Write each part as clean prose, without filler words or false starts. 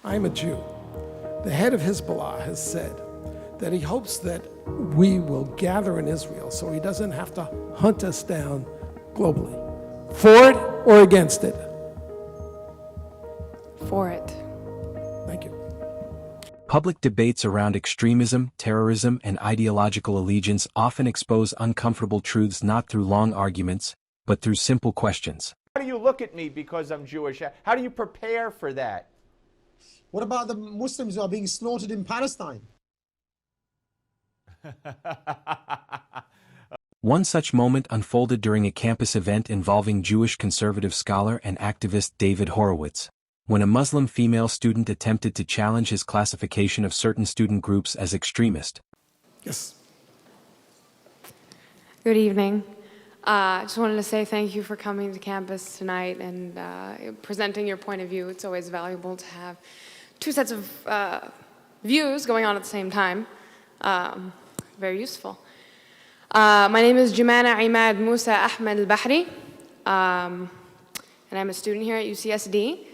I'm a Jew. The head of Hezbollah has said that he hopes that we will gather in Israel so he doesn't have to hunt us down globally. For it or against it? For it. Thank you. Public debates around extremism, terrorism, and ideological allegiance often expose uncomfortable truths not through long arguments, but through simple questions. How do you look at me because I'm Jewish? How do you prepare for that? What about the Muslims who are being slaughtered in Palestine? One such moment unfolded during a campus event involving Jewish conservative scholar and activist David Horowitz, when a Muslim female student attempted to challenge his classification of certain student groups as extremist. Yes. Good evening. I just wanted to say thank you for coming to campus tonight and presenting your point of view. It's always valuable to have two sets of views going on at the same time. Very useful. My name is Jumana Imad Musa Ahmed Al-Bahri, and I'm a student here at UCSD.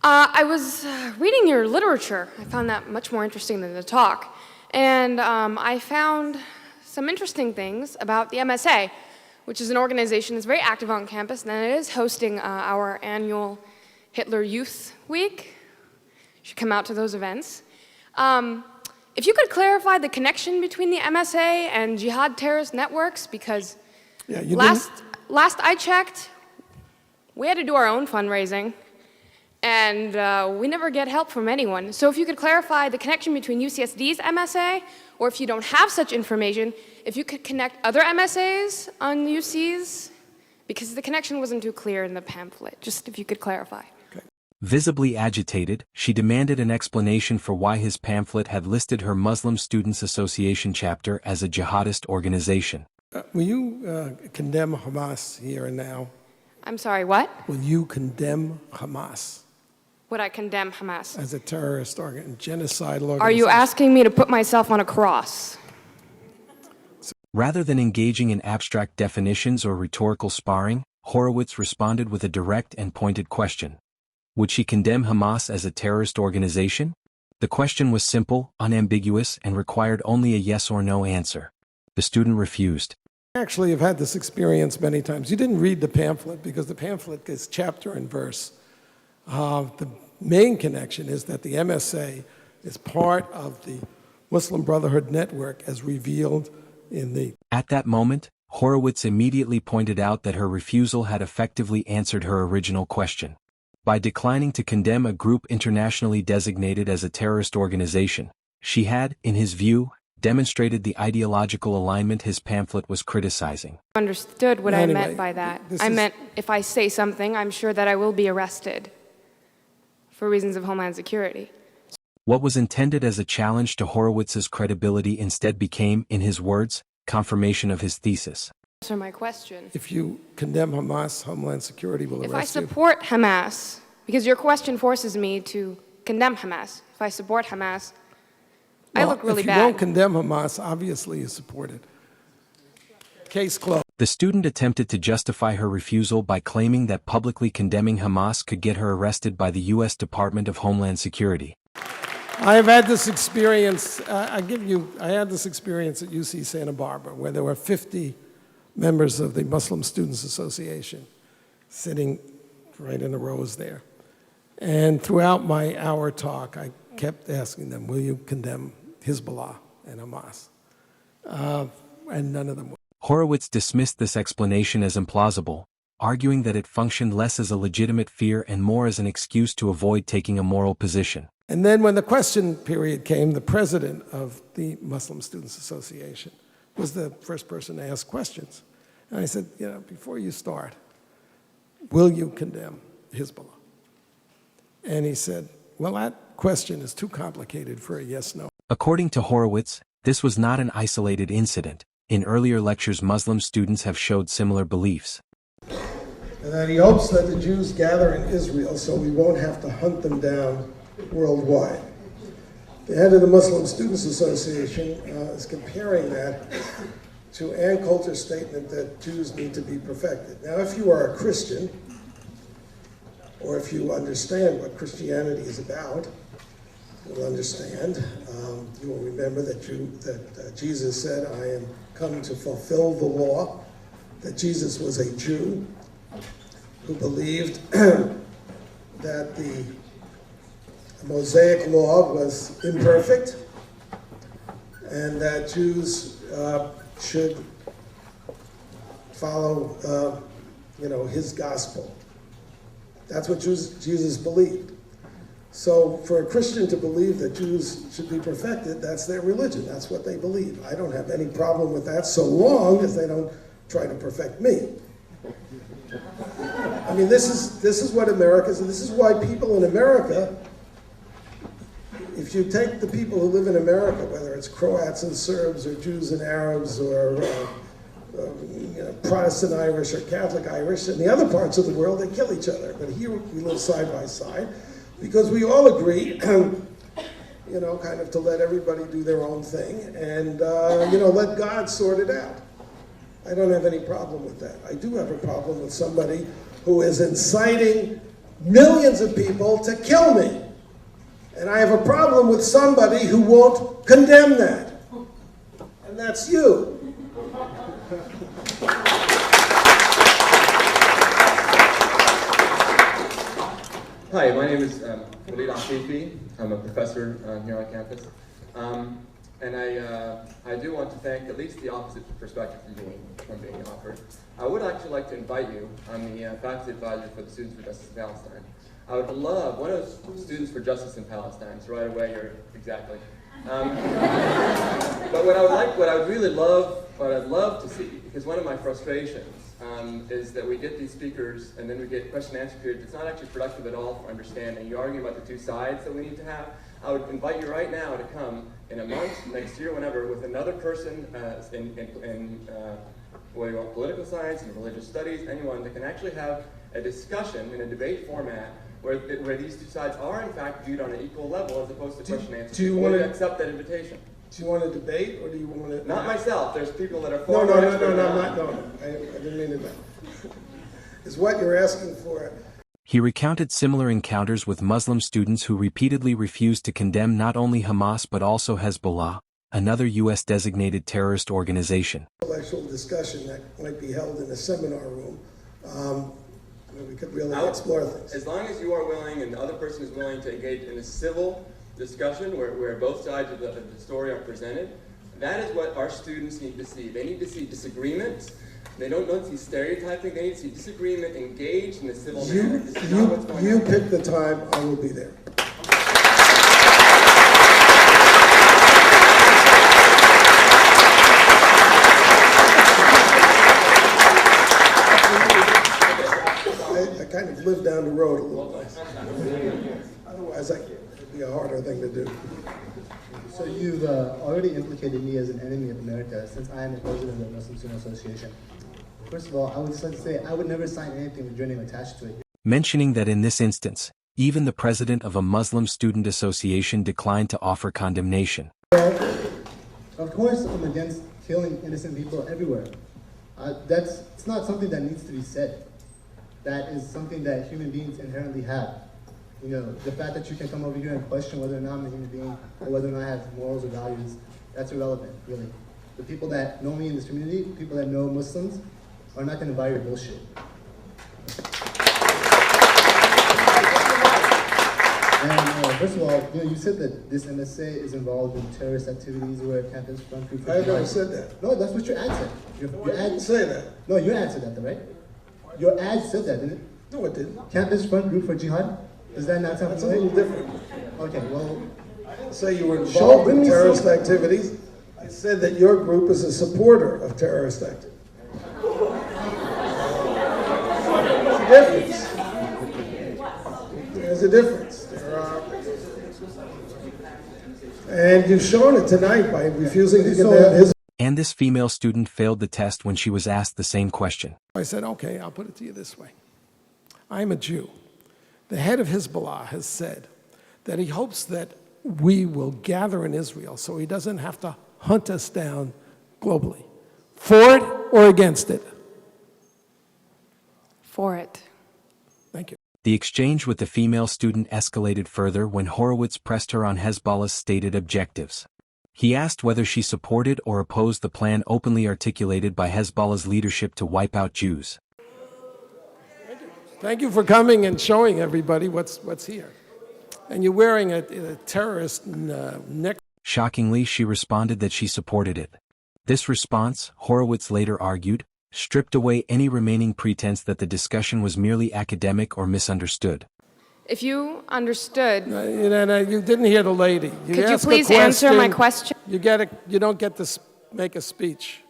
I was reading your literature. I found that much more interesting than the talk. And I found some interesting things about the MSA, which is an organization that's very active on campus, and it is hosting our annual Hitler Youth Week. You should come out to those events. If you could clarify the connection between the MSA and jihad terrorist networks, because last I checked, we had to do our own fundraising, and we never get help from anyone. So if you could clarify the connection between UCSD's MSA, or if you don't have such information, if you could connect other MSAs on UC's, because the connection wasn't too clear in the pamphlet, just if you could clarify. Visibly agitated, she demanded an explanation for why his pamphlet had listed her Muslim Students Association chapter as a jihadist organization. Will you condemn Hamas here and now? I'm sorry, what? Will you condemn Hamas? Would I condemn Hamas? As a terrorist genocidal organization? Are you asking me to put myself on a cross? Rather than engaging in abstract definitions or rhetorical sparring, Horowitz responded with a direct and pointed question. Would she condemn Hamas as a terrorist organization? The question was simple, unambiguous, and required only a yes or no answer. The student refused. Actually, I've had this experience many times. You didn't read the pamphlet because the pamphlet is chapter and verse. The main connection is that the MSA is part of the Muslim Brotherhood Network as revealed in the... At that moment, Horowitz immediately pointed out that her refusal had effectively answered her original question. By declining to condemn a group internationally designated as a terrorist organization, she had, in his view, demonstrated the ideological alignment his pamphlet was criticizing. Understood what I meant by that. I meant if I say something, I'm sure that I will be arrested for reasons of Homeland Security. What was intended as a challenge to Horowitz's credibility instead became, in his words, confirmation of his thesis. Answer my question. If you condemn Hamas, Homeland Security will arrest you. If I support Hamas, because your question forces me to condemn Hamas. If I support Hamas, I look really bad. If you don't condemn Hamas, obviously you support it. Case closed. The student attempted to justify her refusal by claiming that publicly condemning Hamas could get her arrested by the U.S. Department of Homeland Security. I've had this experience, I had this experience at UC Santa Barbara where there were 50 members of the Muslim Students Association sitting right in the rows there. And throughout my hour talk, I kept asking them, will you condemn Hezbollah and Hamas? And none of them would. Horowitz dismissed this explanation as implausible, arguing that it functioned less as a legitimate fear and more as an excuse to avoid taking a moral position. And then when the question period came, the president of the Muslim Students Association was the first person to ask questions. And I said, before you start, will you condemn Hezbollah? And he said, well, that question is too complicated for a yes-no. According to Horowitz, this was not an isolated incident. In earlier lectures, Muslim students have showed similar beliefs. And that he hopes that the Jews gather in Israel so we won't have to hunt them down worldwide. The head of the Muslim Students Association is comparing that to Ann Coulter's statement that Jews need to be perfected. Now, if you are a Christian, or if you understand what Christianity is about, you'll understand. You will remember that Jesus said, I am come to fulfill the law, that Jesus was a Jew who believed that the Mosaic law was imperfect and that Jews should follow his gospel. That's what Jesus believed. So for a Christian to believe that Jews should be perfected, that's their religion. That's what they believe. I don't have any problem with that so long as they don't try to perfect me. I mean, this is what America is, and this is why people in America, if you take the people who live in America, whether it's Croats and Serbs or Jews and Arabs or Protestant Irish or Catholic Irish, in the other parts of the world they kill each other. But here we live side by side because we all agree, kind of to let everybody do their own thing and, let God sort it out. I don't have any problem with that. I do have a problem with somebody who is inciting millions of people to kill me. And I have a problem with somebody who won't condemn that. And that's you. Hi, my name is Walid Afifi. I'm a professor here on campus. And I do want to thank at least the opposite perspective from being offered. I would actually like to invite you. I'm the faculty advisor for the Students for Justice in Palestine. I would love one of those Students for Justice in Palestine. So right away, you're exactly. But what I'd love to see, because one of my frustrations is that we get these speakers and then we get question and answer period that's not actually productive at all for understanding. You argue about the two sides that we need to have. I would invite you right now to come in a month, next year, whenever, with another person in political science and religious studies, anyone that can actually have a discussion in a debate format where these two sides are in fact viewed on an equal level as opposed to question and answer. Do you want to accept that invitation? Do you want to debate, or do you want to? Not myself. There's people that are No, far I didn't mean it that. Is what you're asking for. He recounted similar encounters with Muslim students who repeatedly refused to condemn not only Hamas but also Hezbollah, another U.S.-designated terrorist organization. Intellectual discussion that might be held in a seminar room, where we could really explore things. As long as you are willing and the other person is willing to engage in a civil discussion where both sides of the story are presented, that is what our students need to see. They need to see disagreement. They don't see stereotyping. They need to see disagreement engaged in a civil manner. This is not what's going on. You pick the time, I will be there. I kind of live down the road a little bit. Otherwise, it'd be a harder thing to do. So you've already implicated me as an enemy of America since I am the president of the Muslim Student Association. First of all, I would just like to say I would never sign anything with your name attached to it. Mentioning that in this instance, even the president of a Muslim student association declined to offer condemnation. Of course, I'm against killing innocent people everywhere. It's not something that needs to be said. That is something that human beings inherently have. The fact that you can come over here and question whether or not I'm a human being or whether or not I have morals or values, that's irrelevant, really. The people that know me in this community, people that know Muslims, are not going to buy your bullshit. And first of all, you said that this MSA is involved in terrorist activities or campus front group. I never said that. No, that's what your ad said. Your I ad didn't say that. No, your ad said that, right? Your ad said that, didn't it? No, it didn't. Campus front group for jihad? Does that not sound That's a familiar? little different. Okay, well, I didn't say you were involved in terrorist activities. I said that your group is a supporter of terrorist activities. There's a difference. And you've shown it tonight by refusing to condemn his. And this female student failed the test when she was asked the same question. I said, okay, I'll put it to you this way. I'm a Jew. The head of Hezbollah has said that he hopes that we will gather in Israel so he doesn't have to hunt us down globally. For it or against it? For it. Thank you. The exchange with the female student escalated further when Horowitz pressed her on Hezbollah's stated objectives. He asked whether she supported or opposed the plan openly articulated by Hezbollah's leadership to wipe out Jews. Thank you for coming and showing everybody what's here. And you're wearing a terrorist neck. Shockingly, she responded that she supported it. This response, Horowitz later argued, stripped away any remaining pretense that the discussion was merely academic or misunderstood. If you understood, You didn't hear the lady. could you ask a please answer my question? You don't get to make a speech.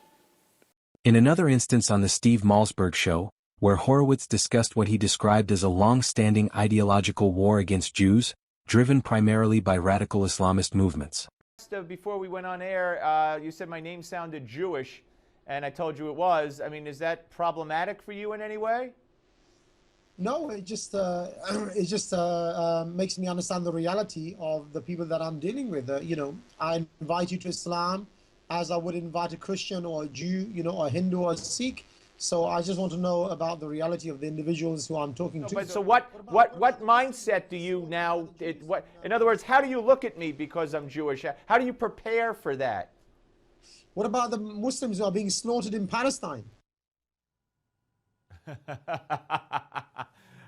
In another instance on the Steve Malzberg show, where Horowitz discussed what he described as a long-standing ideological war against Jews, driven primarily by radical Islamist movements. Before we went on air, you said my name sounded Jewish, and I told you it was. I mean, is that problematic for you in any way? No, it just makes me understand the reality of the people that I'm dealing with. I invite you to Islam as I would invite a Christian or a Jew, or a Hindu or a Sikh. So I just want to know about the reality of the individuals who I'm talking to. But so what mindset do you now? In other words, how do you look at me because I'm Jewish? How do you prepare for that? What about the Muslims who are being slaughtered in Palestine?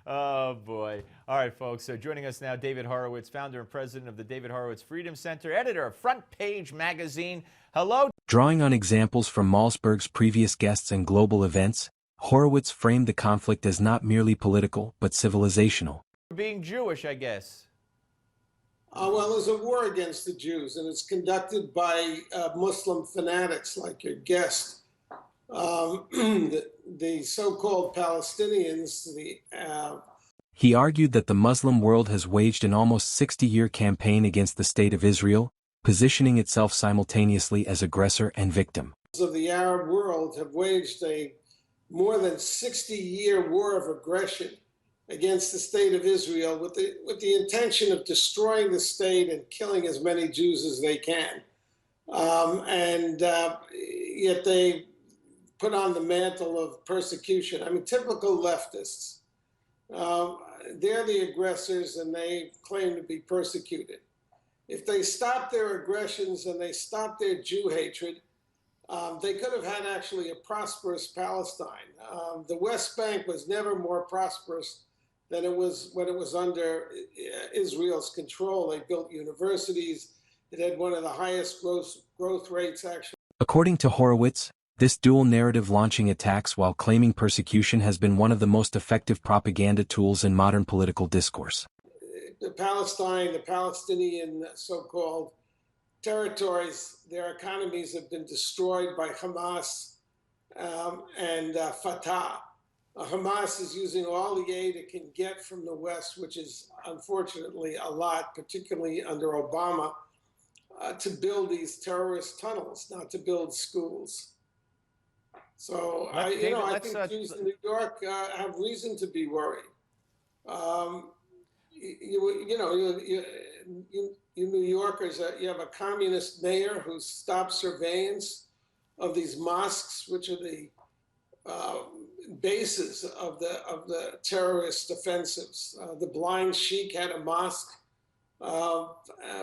Oh, boy. All right, folks. So joining us now, David Horowitz, founder and president of the David Horowitz Freedom Center, editor of Front Page Magazine. Hello. Drawing on examples from Malzberg's previous guests and global events, Horowitz framed the conflict as not merely political, but civilizational. Being Jewish, I guess. Well, there's a war against the Jews, and it's conducted by Muslim fanatics like your guest. The so-called Palestinians, He argued that the Muslim world has waged an almost 60-year campaign against the State of Israel, positioning itself simultaneously as aggressor and victim. of the Arab world have waged a more than 60-year war of aggression against the State of Israel with the intention of destroying the state and killing as many Jews as they can. Yet they put on the mantle of persecution. I mean, typical leftists. They're the aggressors and they claim to be persecuted. If they stop their aggressions and they stop their Jew hatred, they could have had actually a prosperous Palestine. The West Bank was never more prosperous than it was when it was under Israel's control. They built universities. It had one of the highest growth rates, actually. According to Horowitz, this dual narrative launching attacks while claiming persecution has been one of the most effective propaganda tools in modern political discourse. The Palestinian so-called territories, their economies have been destroyed by Hamas and Fatah. Hamas is using all the aid it can get from the West, which is unfortunately a lot, particularly under Obama, to build these terrorist tunnels, not to build schools. So I think Jews in New York have reason to be worried. You New Yorkers, you have a communist mayor who stopped surveillance of these mosques, which are the bases of the terrorist offensives. The Blind Sheikh had a mosque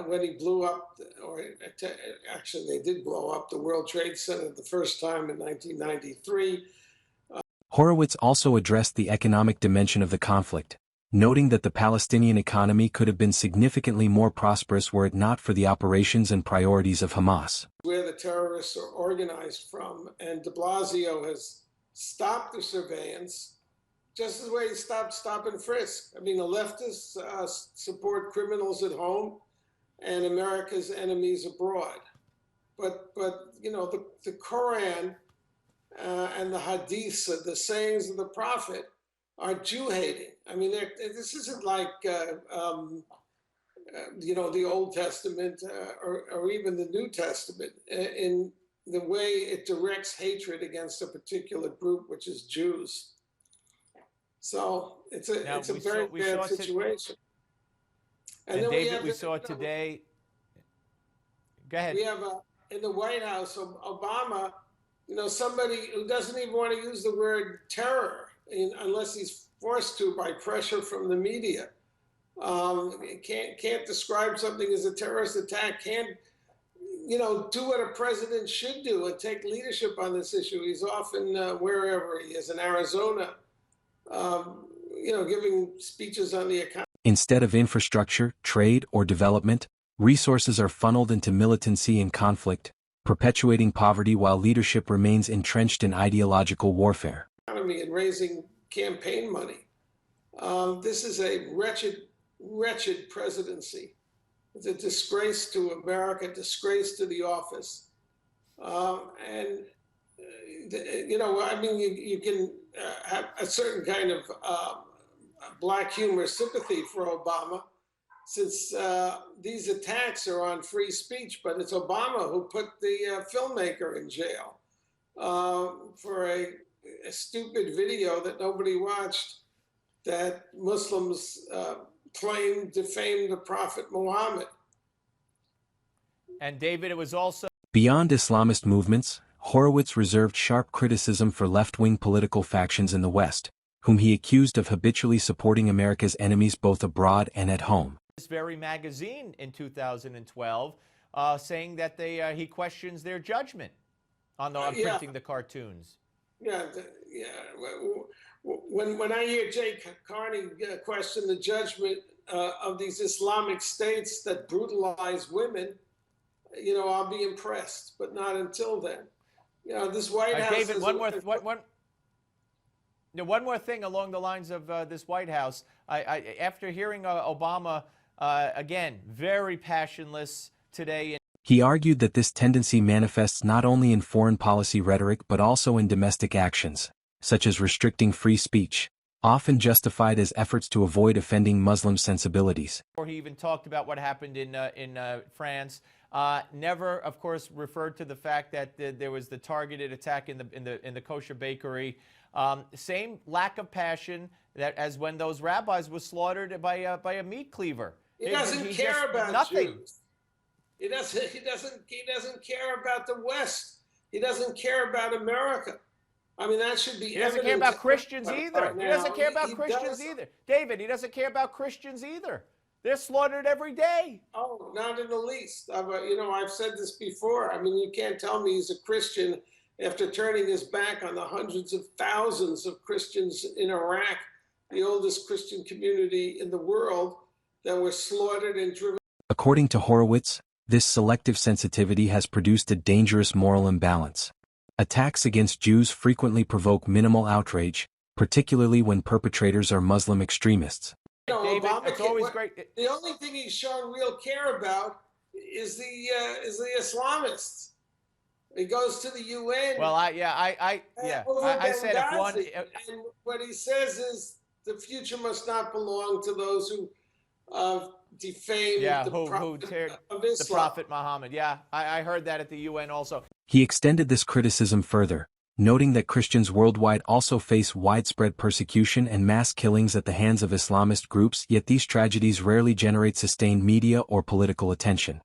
when he blew up, actually they did blow up the World Trade Center the first time in 1993. Horowitz also addressed the economic dimension of the conflict, noting that the Palestinian economy could have been significantly more prosperous were it not for the operations and priorities of Hamas. Where the terrorists are organized from, and de Blasio has stopped the surveillance, just as way he stopped stop and frisk. I mean, the leftists support criminals at home and America's enemies abroad. But the Quran and the hadiths, the sayings of the Prophet, are Jew-hating. I mean, this isn't like, the Old Testament or even the New Testament in the way it directs hatred against a particular group, which is Jews. So it's a very bad situation. And then David, we saw it today. Go ahead. We have in the White House, Obama, somebody who doesn't even want to use the word terror unless he's forced to by pressure from the media. Can't describe something as a terrorist attack, can't, do what a president should do and take leadership on this issue. He's often wherever he is, in Arizona, giving speeches on the economy. Instead of infrastructure, trade, or development, resources are funneled into militancy and conflict, perpetuating poverty while leadership remains entrenched in ideological warfare. And raising campaign money. This is a wretched presidency. It's a disgrace to America, a disgrace to the office. You can have a certain kind of black humor sympathy for Obama, since these attacks are on free speech, but it's Obama who put the filmmaker in jail for a stupid video that nobody watched, that Muslims claimed defamed the Prophet Muhammad. And David, it was also... Beyond Islamist movements, Horowitz reserved sharp criticism for left-wing political factions in the West, whom he accused of habitually supporting America's enemies both abroad and at home. This very magazine in 2012 saying that he questions their judgment on printing the cartoons. When I hear Jay Carney question the judgment of these Islamic states that brutalize women, I'll be impressed, but not until then. This White House... David, one more thing along the lines of this White House. After hearing Obama, again, very passionless today. He argued that this tendency manifests not only in foreign policy rhetoric but also in domestic actions, such as restricting free speech, often justified as efforts to avoid offending Muslim sensibilities. He even talked about what happened in France. Never, of course, referred to the fact that there was the targeted attack in the kosher bakery. Same lack of passion that as when those rabbis were slaughtered by a meat cleaver. He doesn't care about nothing. Jews. He doesn't care about the West. He doesn't care about America. I mean, that should be. He doesn't care about Christians either. He doesn't care about Christians either. David, he doesn't care about Christians either. They're slaughtered every day. Oh, not in the least. I've said this before. I mean, you can't tell me he's a Christian after turning his back on the hundreds of thousands of Christians in Iraq, the oldest Christian community in the world, that were slaughtered and driven. According to Horowitz, this selective sensitivity has produced a dangerous moral imbalance. Attacks against Jews frequently provoke minimal outrage, particularly when perpetrators are Muslim extremists. David, Obama, it's always great. The only thing he's shown real care about is the Islamists. He goes to the UN. Well, I said if one. And what he says is the future must not belong to those who defame the Prophet Muhammad. Yeah, I heard that at the UN also. He extended this criticism further, noting that Christians worldwide also face widespread persecution and mass killings at the hands of Islamist groups, yet these tragedies rarely generate sustained media or political attention.